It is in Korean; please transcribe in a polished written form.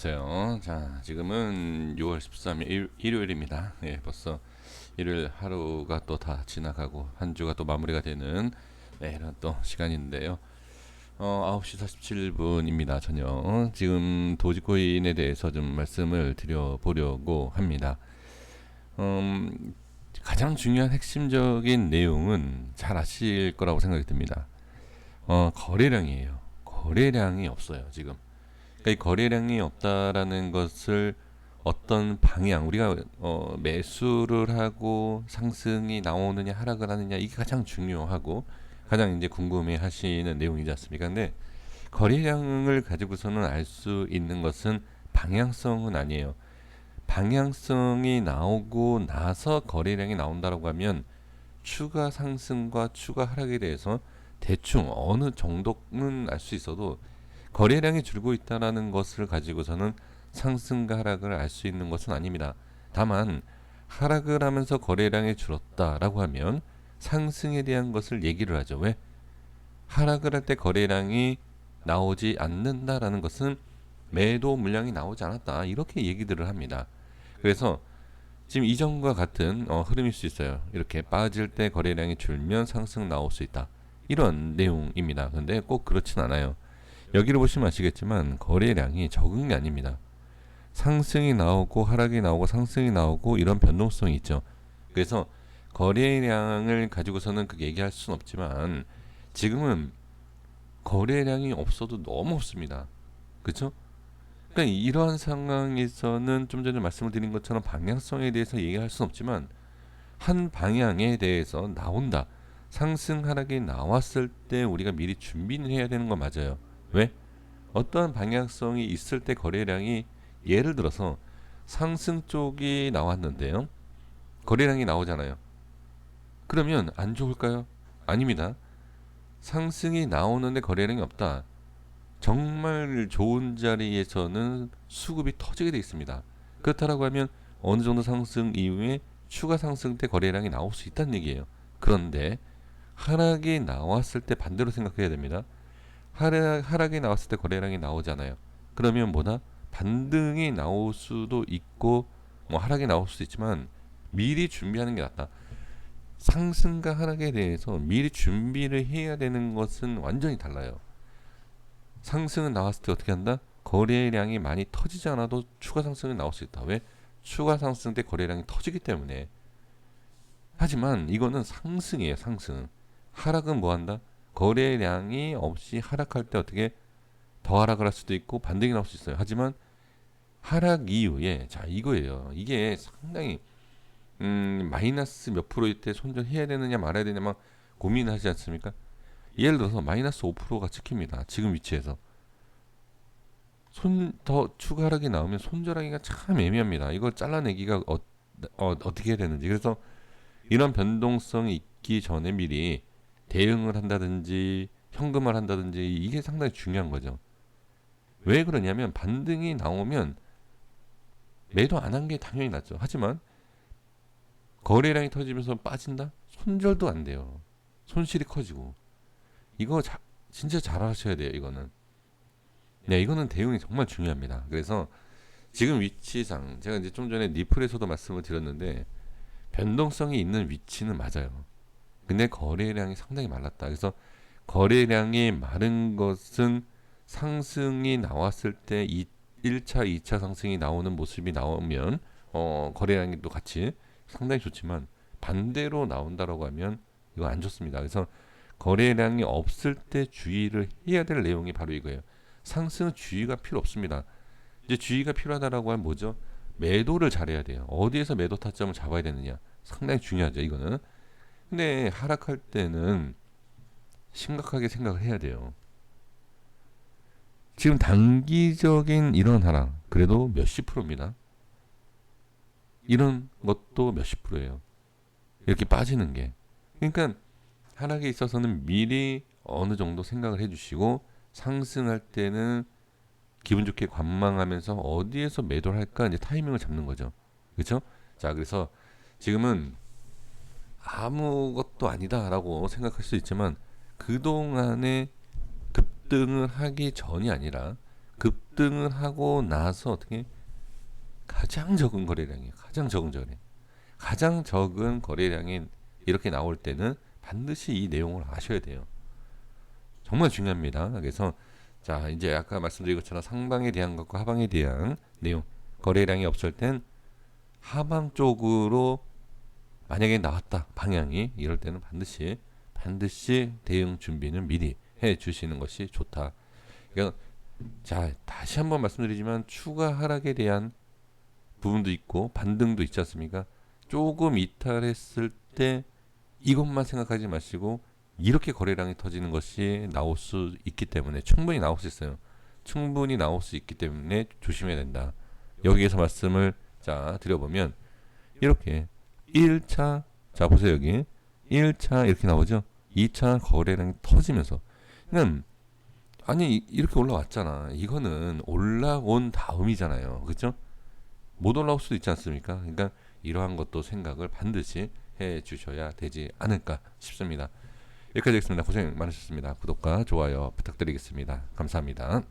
안녕하세요. 자, 지금은 6월 13일 일요일입니다. 예, 벌써 일요일 하루가 또 다 지나가고 한 주가 또 마무리가 되는 이런 또 시간인데요. 9시 47분입니다. 저녁. 지금 도지코인에 대해서 좀 말씀을 드려보려고 합니다. 가장 중요한 핵심적인 내용은 잘 아실 거라고 생각이 듭니다. 거래량이에요. 거래량이 없어요, 지금. 그러니까 이 거래량이 없다라는 것을 어떤 방향, 우리가 매수를 하고 상승이 나오느냐 하락을 하느냐, 이게 가장 중요하고 가장 이제 궁금해 하시는 내용이지 않습니까? 근데 거래량을 가지고서는 알 수 있는 것은 방향성은 아니에요. 방향성이 나오고 나서 거래량이 나온다라고 하면 추가 상승과 추가 하락에 대해서 대충 어느 정도는 알 수 있어도, 거래량이 줄고 있다는 것을 가지고서는 상승과 하락을 알 수 있는 것은 아닙니다. 다만 하락을 하면서 거래량이 줄었다라고 하면 상승에 대한 것을 얘기를 하죠. 왜? 하락을 할 때 거래량이 나오지 않는다라는 것은 매도 물량이 나오지 않았다, 이렇게 얘기들을 합니다. 그래서 지금 이전과 같은 흐름일 수 있어요. 이렇게 빠질 때 거래량이 줄면 상승 나올 수 있다, 이런 내용입니다. 근데 꼭 그렇진 않아요. 여기를 보시면 아시겠지만 거래량이 적은 게 아닙니다. 상승이 나오고 하락이 나오고 상승이 나오고 이런 변동성이 있죠. 그래서 거래량을 가지고서는 그게 얘기할 수는 없지만 지금은 거래량이 없어도 너무 없습니다. 그렇죠? 그러니까 이러한 상황에서는 좀 전에 말씀을 드린 것처럼 방향성에 대해서 얘기할 수는 없지만 한 방향에 대해서 나온다, 상승 하락이 나왔을 때 우리가 미리 준비는 해야 되는 건 맞아요. 왜? 어떠한 방향성이 있을 때 거래량이, 예를 들어서 상승 쪽이 나왔는데요, 거래량이 나오잖아요. 그러면 안 좋을까요? 아닙니다. 상승이 나오는데 거래량이 없다, 정말 좋은 자리에서는 수급이 터지게 되어 있습니다. 그렇다고 하면 어느 정도 상승 이후에 추가 상승 때 거래량이 나올 수 있다는 얘기예요. 그런데 하락이 나왔을 때 반대로 생각해야 됩니다. 하락이 나왔을 때 거래량이 나오잖아요. 그러면 뭐다? 반등이 나올 수도 있고 뭐 하락이 나올 수도 있지만 미리 준비하는 게 낫다. 상승과 하락에 대해서 미리 준비를 해야 되는 것은 완전히 달라요. 상승은 나왔을 때 어떻게 한다? 거래량이 많이 터지지 않아도 추가 상승이 나올 수 있다. 왜? 추가 상승 때 거래량이 터지기 때문에. 하지만 이거는 상승이에요, 상승. 하락은 뭐 한다? 거래량이 없이 하락할 때 어떻게 더 하락을 할 수도 있고 반등이 나올 수 있어요. 하지만 하락 이후에, 자 이거예요. 이게 상당히 마이너스 몇 프로일 때 손절해야 되느냐 말아야 되느냐 막 고민하지 않습니까? 예를 들어서 마이너스 5%가 찍힙니다. 지금 위치에서 더 추가 하락이 나오면 손절하기가 참 애매합니다. 이걸 잘라내기가 어떻게 해야 되는지. 그래서 이런 변동성이 있기 전에 미리 대응을 한다든지 현금을 한다든지, 이게 상당히 중요한 거죠. 왜 그러냐면 반등이 나오면 매도 안 한 게 당연히 낫죠. 하지만 거래량이 터지면서 빠진다? 손절도 안 돼요. 손실이 커지고. 이거 진짜 잘 하셔야 돼요, 이거는. 네, 이거는 대응이 정말 중요합니다. 그래서 지금 위치상 제가 이제 좀 전에 니플에서도 말씀을 드렸는데 변동성이 있는 위치는 맞아요. 근데 거래량이 상당히 말랐다. 그래서 거래량이 마른 것은 상승이 나왔을 때 1차, 2차 상승이 나오는 모습이 나오면 거래량이 또 같이 상당히 좋지만 반대로 나온다라고 하면 이거 안 좋습니다. 그래서 거래량이 없을 때 주의를 해야 될 내용이 바로 이거예요. 상승은 주의가 필요 없습니다. 이제 주의가 필요하다라고 하면 뭐죠? 매도를 잘해야 돼요. 어디에서 매도 타점을 잡아야 되느냐, 상당히 중요하죠, 이거는. 근데 하락할 때는 심각하게 생각을 해야 돼요. 지금 단기적인 이런 하락, 그래도 몇십 프로입니다. 이런 것도 몇십 프로예요. 이렇게 빠지는 게. 그러니까 하락에 있어서는 미리 어느 정도 생각을 해주시고, 상승할 때는 기분 좋게 관망하면서 어디에서 매도를 할까 이제 타이밍을 잡는 거죠. 그렇죠? 자, 그래서 지금은 아무것도 아니다라고 생각할 수 있지만 그동안에 급등을 하기 전이 아니라 급등을 하고 나서 어떻게 가장 적은 거래량이에요. 가장 적은 거래량이 이렇게 나올 때는 반드시 이 내용을 아셔야 돼요. 정말 중요합니다. 그래서 자, 이제 아까 말씀드린 것처럼 상방에 대한 것과 하방에 대한 내용, 거래량이 없을 땐 하방 쪽으로 만약에 나왔다 방향이, 이럴 때는 반드시 대응 준비는 미리 해 주시는 것이 좋다. 그러니까 자, 다시 한번 말씀드리지만 추가 하락에 대한 부분도 있고 반등도 있지 않습니까? 조금 이탈했을 때 이것만 생각하지 마시고 이렇게 거래량이 터지는 것이 나올 수 있기 때문에, 충분히 나올 수 있어요. 충분히 나올 수 있기 때문에 조심해야 된다. 여기에서 말씀을 자 드려보면 이렇게 1차, 자 보세요, 여기 1차 이렇게 나오죠. 2차 거래량이 터지면서, 그냥 아니 이렇게 올라왔잖아. 이거는 올라온 다음이잖아요. 그렇죠? 못 올라올 수도 있지 않습니까? 그러니까 이러한 것도 생각을 반드시 해 주셔야 되지 않을까 싶습니다. 여기까지 하겠습니다. 고생 많으셨습니다. 구독과 좋아요 부탁드리겠습니다. 감사합니다.